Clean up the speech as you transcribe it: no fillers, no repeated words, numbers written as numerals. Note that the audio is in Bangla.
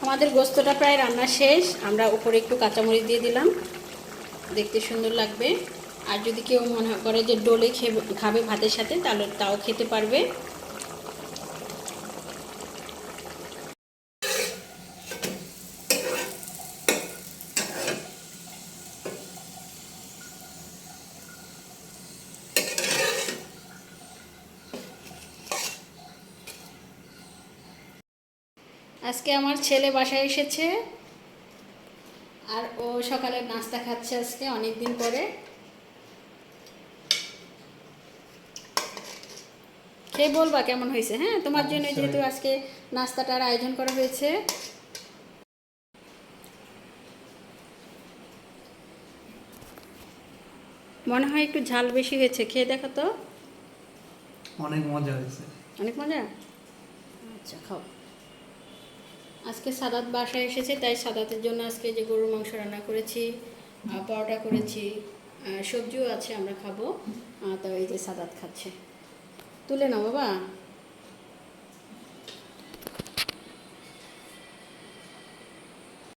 আমাদের গোস্তটা প্রায় রান্না শেষ। আমরা উপরে একটু কাঁচামরিচ দিয়ে দিলাম, দেখতে সুন্দর লাগবে। আর যদি কেউ মনে করে যে ডোলে খাবে ভাতের সাথে, তাহলে তাও খেতে পারবে। আজকে আমার ছেলে বাসায় এসেছে, আর ও সকালের নাস্তা খাচ্ছে আজকে অনেক দিন পরে। খেয়ে বলবা কেমন হয়েছে। হ্যাঁ, তোমার জন্য যেহেতু আজকে নাস্তাটার আয়োজন করা হয়েছে। মনে হয় একটু ঝাল বেশি হয়েছে, খেয়ে দেখো তো। অনেক মজা হয়েছে। অনেক মজা। আচ্ছা, খাও। আজকে সাদাত বাসায় এসেছে, তাই সাদাতের জন্য আজকে যে গরুর মাংস রান্না করেছি, পরোটা করেছি, সবজিও আছে, আমরা খাবো। তো এই যে সাদাত খাচ্ছে। তুলে নাও বাবা।